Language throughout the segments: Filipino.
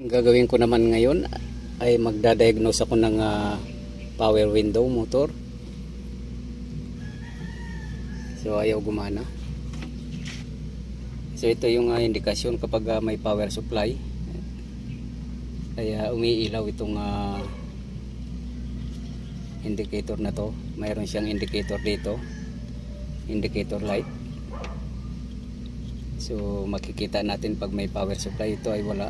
Ang gagawin ko naman ngayon ay magdadiagnose ako ng power window motor. So ayaw gumana. So ito yung indikasyon kapag may power supply. Kaya umiilaw itong indicator na to. Mayroon siyang indicator dito, indicator light. So makikita natin pag may power supply. Ito ay wala.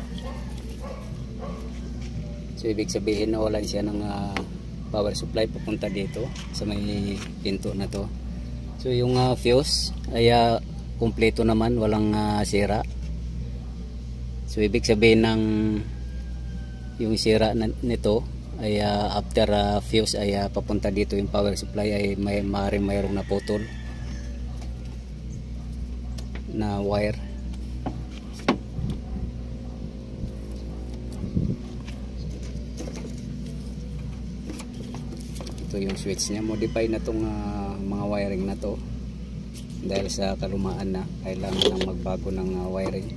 So ibig sabihin na wala siya ng power supply papunta dito sa may pinto na to. So yung fuse ay kumpleto naman, walang sira. So ibig sabihin ng yung sira nito ay after fuse ay papunta dito yung power supply ay mayroong naputol na wire. Ito yung switch niya. Modify na tong mga wiring na to dahil sa kalumaan na kailangan ng magbago ng wiring.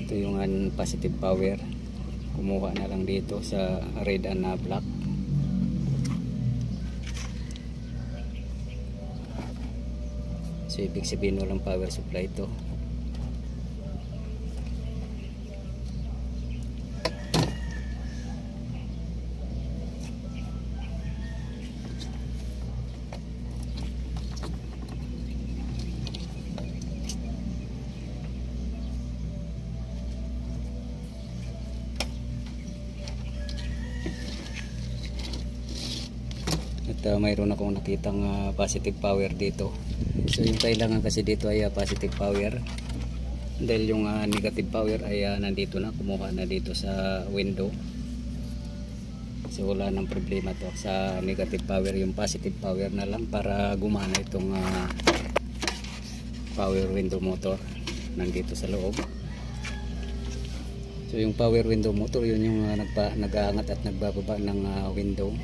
Ito yung positive power. Kumuha na lang dito sa red and black. So ibig sabihin walang power supply ito. At mayroon akong nakitang positive power dito. So yung kailangan kasi dito ay positive power, dahil yung negative power ay nandito na, kumuha na dito sa window. So wala nang problema to sa negative power. Yung positive power na lang para gumana itong power window motor nandito sa loob. So yung power window motor, yun yung nag-aangat at nagbababa ng window.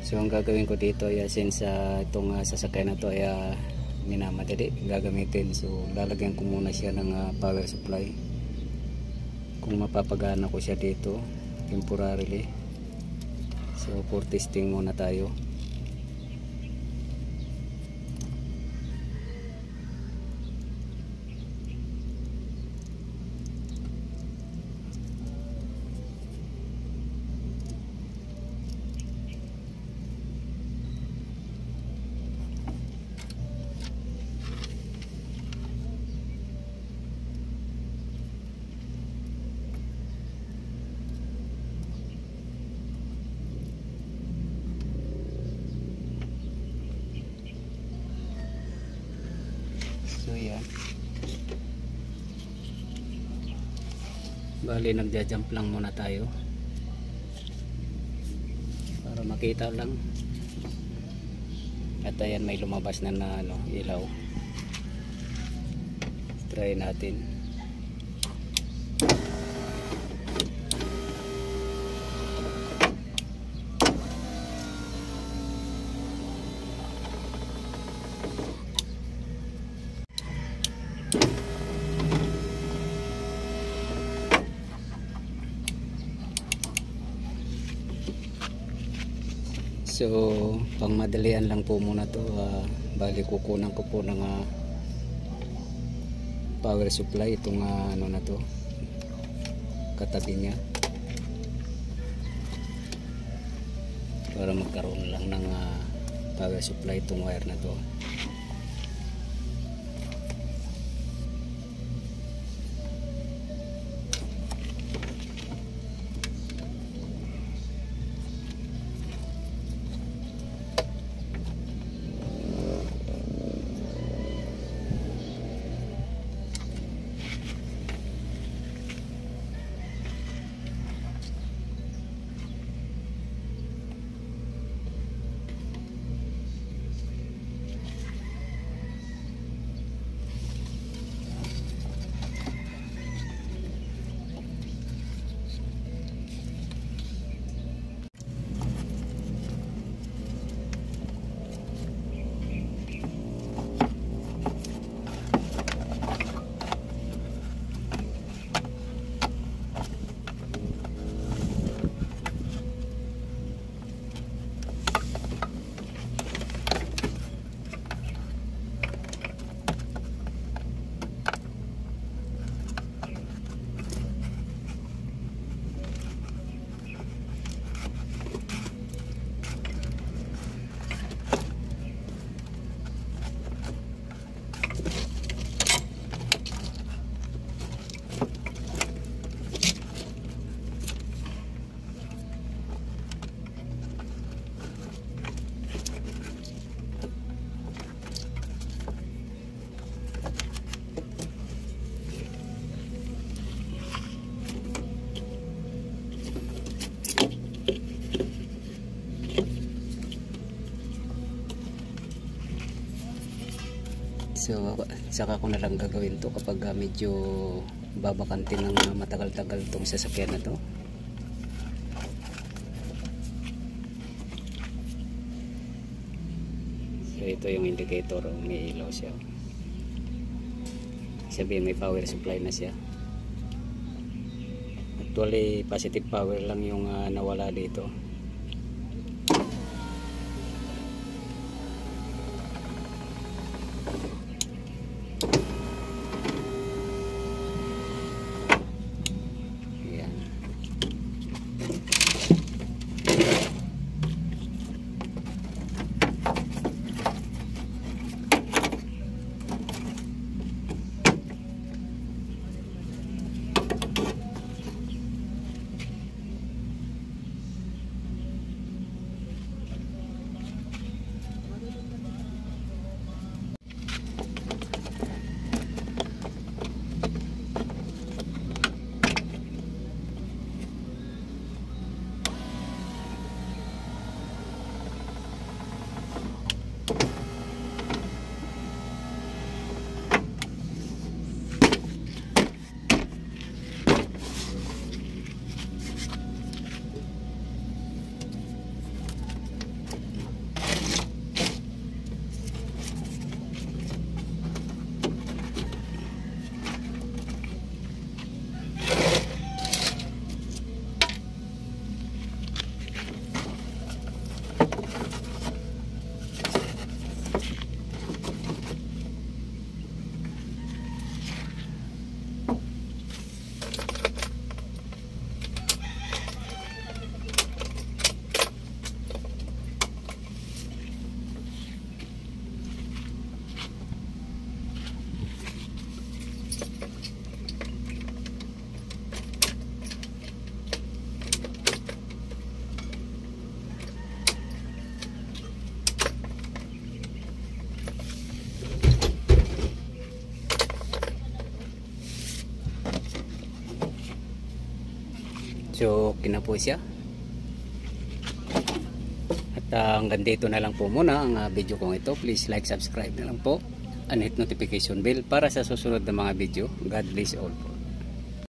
So ang gagawin ko dito ay since itong sasakyan na to ay minamadali gagamitin, so lalagyan ko muna siya ng power supply. Kung mapapagana ko siya dito temporarily. So for testing muna tayo. So yan, bali nagja-jump lang muna tayo para makita lang. At ayan, may lumabas na ilaw. Try natin. So pang madalian lang po muna to, bali kukunan ko po ng power supply itong na to, katabi niya, para magkaroon lang ng power supply itong wire na to. So saka ko na lang gagawin to kapag medyo babakante ng matagal-tagal tong sasakyan na to. So ito yung indicator, may ilaw siya. Sabihin may power supply na siya. Actually positive power lang yung nawala dito. So okay na po siya. At hanggang dito na lang po muna ang video kong ito. Please like, subscribe na lang po and hit notification bell para sa susunod na mga video. God bless all po.